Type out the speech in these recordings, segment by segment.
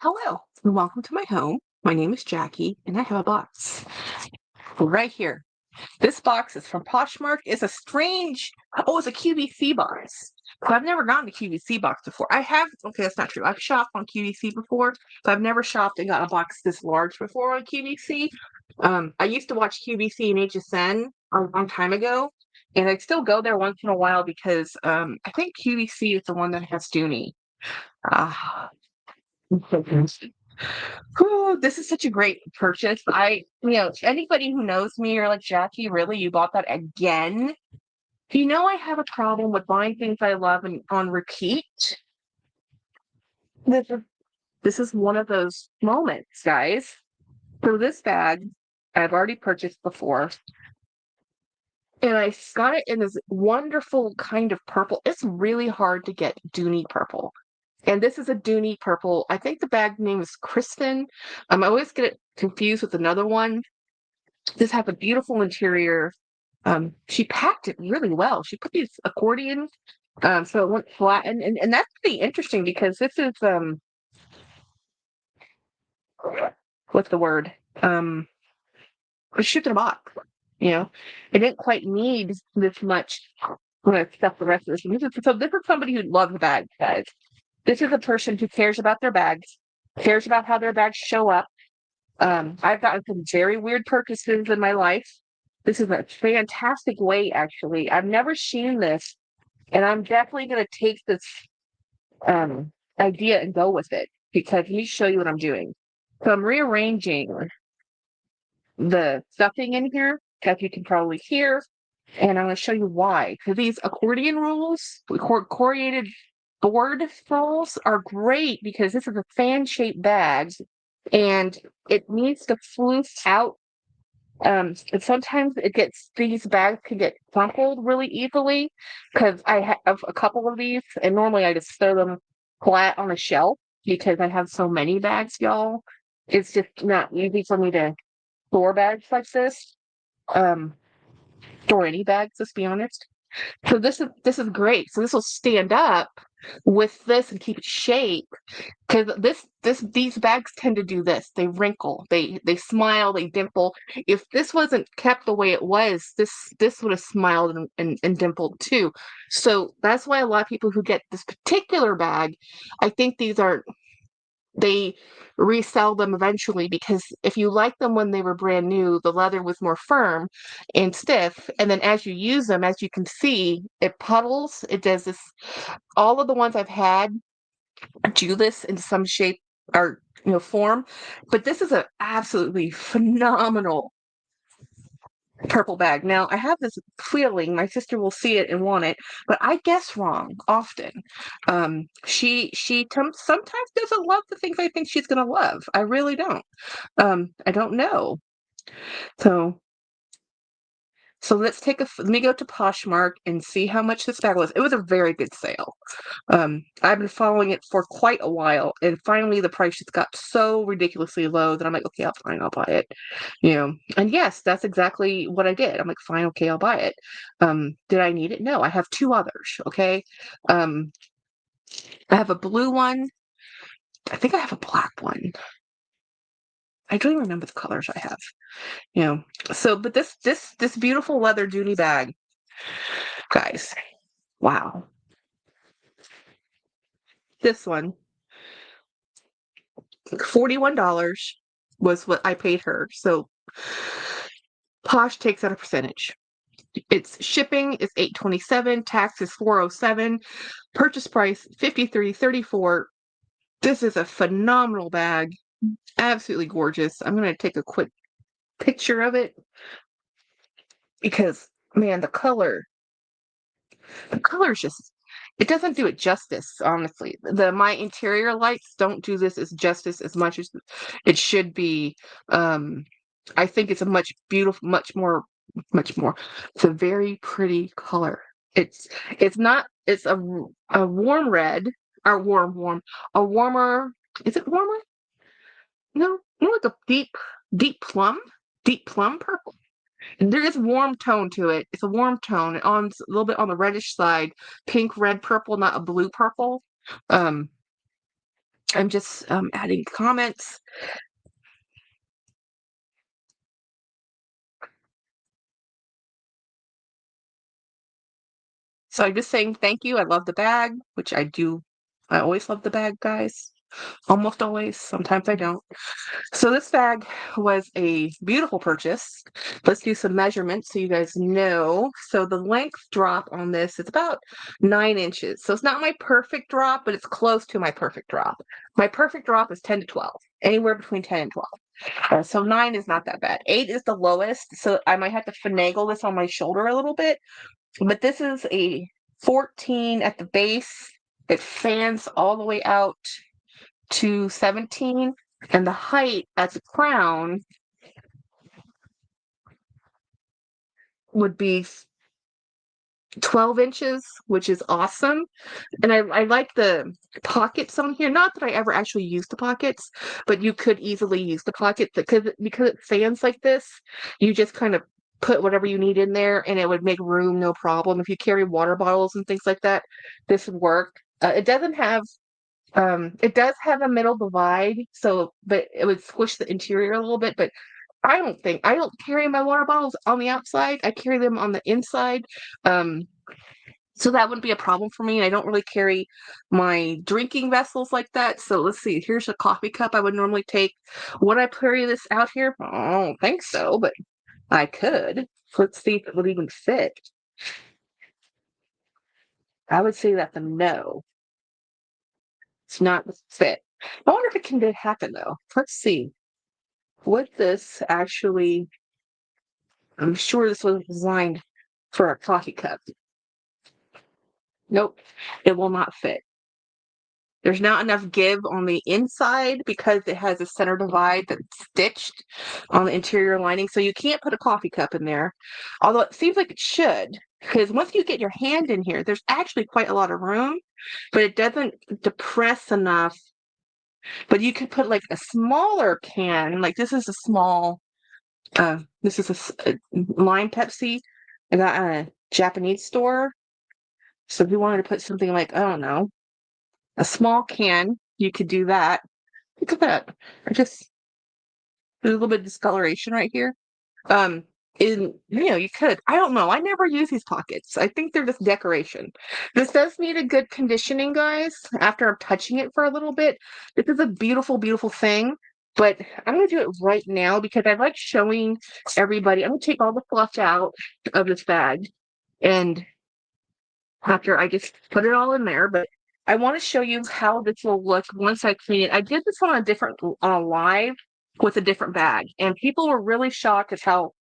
Hello, and welcome to my home. My name is Jackie, and I have a box right here. This box is from Poshmark. It's a strange, it's a QVC box. So I've never gotten a QVC box before. I have, okay, that's not true. I've shopped on QVC before, but I've never shopped and got a box this large before on QVC. I used to watch QVC and HSN a long time ago, and I still go there once in a while because I think QVC is the one that has Dooney. Ah, oh, this is such a great purchase. Anybody who knows me are like, Jackie, really? You bought that again? I have a problem with buying things I love and on repeat. This is this is one of those moments, guys. So this bag I've already purchased before, and I got it in this wonderful kind of purple. It's really hard to get Dooney purple. And this is a Dooney purple. I think the bag name is Kristen. I always get it confused with another one. This has a beautiful interior. She packed it really well. She put these accordions, so it went flat, and that's pretty interesting because this is what's the word? It's shipped in a box. You know, it didn't quite need this much when I stuff the rest of this. This is somebody who loves bags, guys. This is a person who cares about their bags, cares about how their bags show up. I've gotten some very weird purchases in my life. This is a fantastic way, actually. I've never seen this, and I'm definitely going to take this idea and go with it because let me show you what I'm doing. So I'm rearranging the stuffing in here, as you can probably hear, and I'm going to show you why. Because these accordion rolls, coriated board rolls, are great because this is a fan-shaped bag, and it needs to floof out. And sometimes these bags can get crumpled really easily because I have a couple of these, and normally I just throw them flat on a shelf because I have so many bags, y'all. It's just not easy for me to store bags like this. Um, Store any bags, let's be honest. So this is great. So this will stand up with this and keep its shape because these bags tend to do this. They wrinkle, they smile, they dimple. If this wasn't kept the way it was, this would have smiled and dimpled too. So that's why a lot of people who get this particular bag, I think they resell them eventually because if you like them when they were brand new, the leather was more firm and stiff. And then as you use them, as you can see, it puddles. It does this. All of the ones I've had do this in some shape or form. But this is an absolutely phenomenal purple bag. Now I have this feeling my sister will see it and want it, but I guess wrong often. She sometimes doesn't love the things I think she's gonna love. I really don't. I don't know. So so let me go to Poshmark and see how much this bag was. It was a very good sale. I've been following it for quite a while, and finally the price just got so ridiculously low that I'm like, okay, I'll buy it. And yes, that's exactly what I did. I'm like, fine, okay, I'll buy it. Did I need it? No, I have two others. Okay, um, I have a blue one. I think I have a black one. I don't even remember the colors I have. You know, but this beautiful leather Dooney bag, guys. Wow, this one, $41 was what I paid her. So Posh takes out a percentage. Its shipping is $827, tax is $407, purchase price $53.34. This is a phenomenal bag, absolutely gorgeous. I'm gonna take a quick picture of it because man, the color is just it doesn't do it justice, honestly. My interior lights don't do this as justice as much as it should be. I think it's a much more. It's a very pretty color. It's not. It's a warm red or a warmer. Is it warmer? No, more like a deep plum purple. There is warm tone to it. It's a warm tone a little bit on the reddish side, pink, red, purple, not a blue purple. Um, I'm just adding comments. So I'm just saying thank you. I love the bag, which I do. I always love the bag, guys. Almost always. Sometimes I don't. So this bag was a beautiful purchase. Let's do some measurements so you guys know. So the length drop on this is about 9 inches. So it's not my perfect drop, but it's close to my perfect drop. My perfect drop is 10 to 12, anywhere between 10 and 12. So 9 is not that bad. 8 is the lowest. So I might have to finagle this on my shoulder a little bit. But this is a 14 at the base. It fans all the way out to 17, and the height at the crown would be 12 inches, which is awesome. And I like the pockets on here. Not that I ever actually use the pockets, but you could easily use the pockets because it fans like this. You just kind of put whatever you need in there, and it would make room, no problem. If you carry water bottles and things like that, this would work. It does have a middle divide, so but it would squish the interior a little bit. But I don't carry my water bottles on the outside. I carry them on the inside. Um, so that wouldn't be a problem for me. I don't really carry my drinking vessels like that. So let's see. Here's a coffee cup I would normally take. Would I carry this out here? I don't think so, but I could. Let's see if it would even fit. I would say that's a no. It's not fit. I wonder if it can happen though. Let's see. Would this actually, I'm sure this was designed for a coffee cup. Nope, it will not fit. There's not enough give on the inside because it has a center divide that's stitched on the interior lining. So you can't put a coffee cup in there, although it seems like it should. Because once you get your hand in here, there's actually quite a lot of room, but it doesn't depress enough. But you could put like a smaller can, like this is a small, this is a lime Pepsi. I got at a Japanese store. So if you wanted to put something like, I don't know, a small can, you could do that. Look at that. I just there's a little bit of discoloration right here. Um, you could. I don't know. I never use these pockets. I think they're just decoration. This does need a good conditioning, guys. After I'm touching it for a little bit, this is a beautiful, beautiful thing. But I'm gonna do it right now because I like showing everybody. I'm gonna take all the fluff out of this bag, and after I just put it all in there, but I want to show you how this will look once I clean it. I did this on a live with a different bag, and people were really shocked at how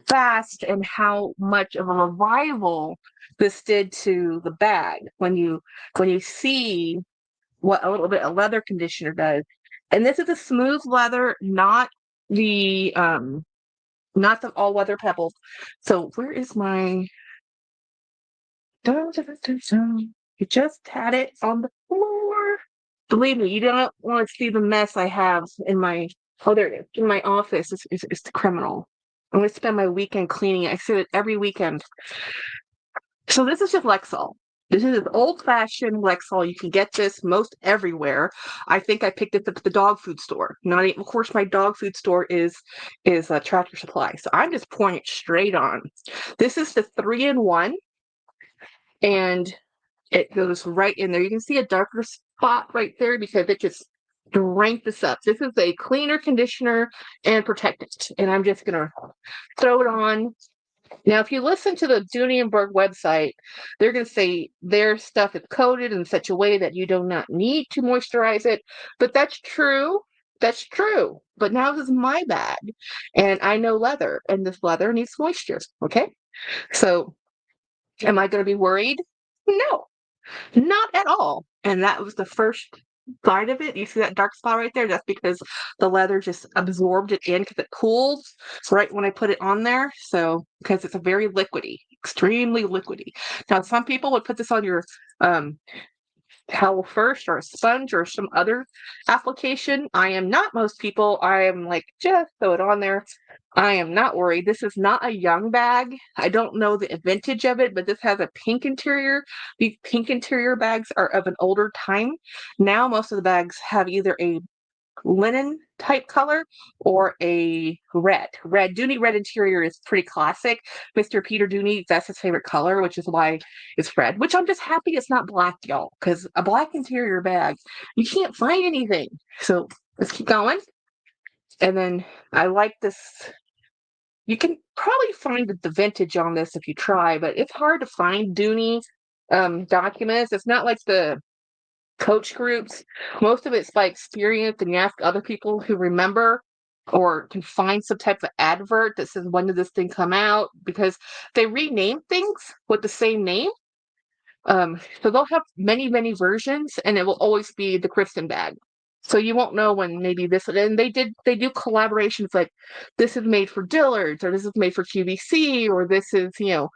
fast and how much of a revival this did to the bag when you see what a little bit of leather conditioner does. And this is a smooth leather, the not the all weather pebbles. So where is my dun, dun, dun, dun. You just had it on the floor. Believe me, you don't want to see the mess I have in my there it is. In my office. It's criminal. I'm gonna spend my weekend cleaning it. I say it every weekend. So this is just Lexol. This is an old-fashioned Lexol. You can get this most everywhere. I think I picked it up at the dog food store. Not even, of course, my dog food store is a Tractor Supply. So I'm just pouring it straight on. This is the 3-in-1, and it goes right in there. You can see a darker spot right there because it just drank this up. This is a cleaner, conditioner, and protectant. And I'm just going to throw it on. Now, if you listen to the Dooney and Burke website, they're going to say their stuff is coated in such a way that you do not need to moisturize it. But that's true. That's true. But now this is my bag. And I know leather. And this leather needs moisture. Okay? So am I going to be worried? No. Not at all. And that was the first side of it. You see that dark spot right there? That's because the leather just absorbed it in because it cools right when I put it on there. So, because it's a very liquidy, extremely liquidy. Now, some people would put this on your towel first or a sponge or some other application. I am not most people. I am like, just throw it on there. I am not worried. This is not a young bag. I don't know the vintage of it, but this has a pink interior. These pink interior bags are of an older time. Now most of the bags have either a linen type color or a red. Dooney red interior is pretty classic. Mr. Peter Dooney, that's his favorite color, which is why it's red, which I'm just happy it's not black, y'all, because a black interior bag, you can't find anything. So let's keep going. And then I like this. You can probably find the vintage on this if you try, but it's hard to find Dooney documents. It's not like the coach groups. Most of it's by experience, and you ask other people who remember or can find some type of advert that says, when did this thing come out? Because they rename things with the same name. So they'll have many, many versions, and it will always be the Kristen bag. So you won't know when maybe this, and they do collaborations like this is made for Dillard's, or this is made for QVC, or this is, an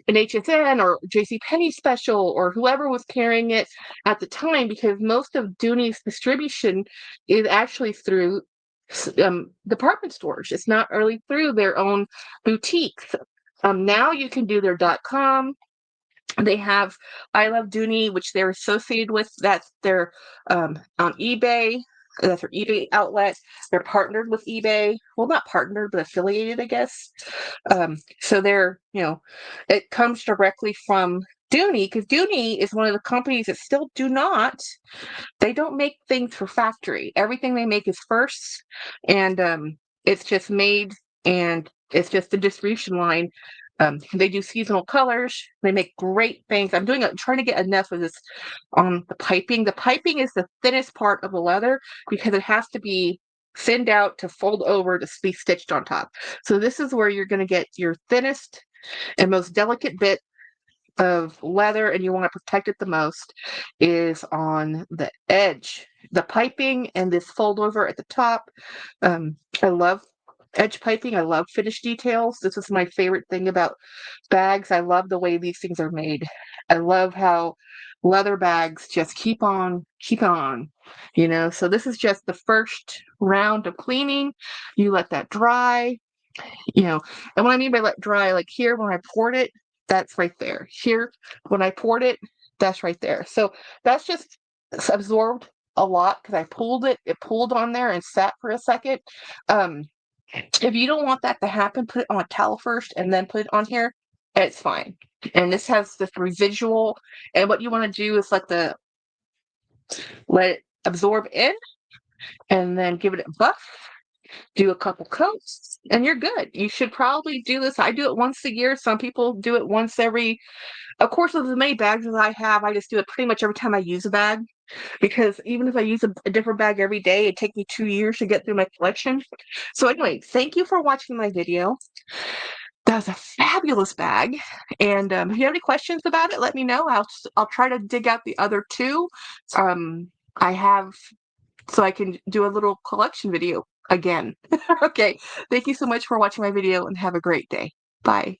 HSN or JCPenney special, or whoever was carrying it at the time, because most of Dooney's distribution is actually through department stores. It's not really through their own boutiques. Now you can do their .com. They have I Love Dooney, which they're associated with. That's their on eBay. That's their eBay outlet. They're partnered with eBay. Well, not partnered, but affiliated, I guess. So they're, it comes directly from Dooney, because Dooney is one of the companies that still they don't make things for factory. Everything they make is first, and it's just made, and it's just a distribution line. They do seasonal colors. They make great things. I'm trying to get enough of this on the piping. The piping is the thinnest part of the leather because it has to be thinned out to fold over to be stitched on top. So this is where you're going to get your thinnest and most delicate bit of leather, and you want to protect it the most, is on the edge. The piping and this fold over at the top. I love edge piping. I love finish details. This is my favorite thing about bags. I love the way these things are made. I love how leather bags just keep on. So this is just the first round of cleaning. You let that dry. And what I mean by let dry, like here, when I poured it, that's right there. Here, when I poured it, that's right there. So that's just absorbed a lot because I pulled it. It pulled on there and sat for a second. If you don't want that to happen, put it on a towel first and then put it on here. It's fine. And this has this residual. And what you want to do is let it absorb in, and then give it a buff. Do a couple coats, and you're good. You should probably do this. I do it once a year. Some people do it once every. Of course, with as many bags as I have, I just do it pretty much every time I use a bag. Because even if I use a different bag every day, it takes me 2 years to get through my collection. So anyway, thank you for watching my video. That was a fabulous bag. And if you have any questions about it, let me know. I'll try to dig out the other two. I have, so I can do a little collection video again. Okay. Thank you so much for watching my video, and have a great day. Bye.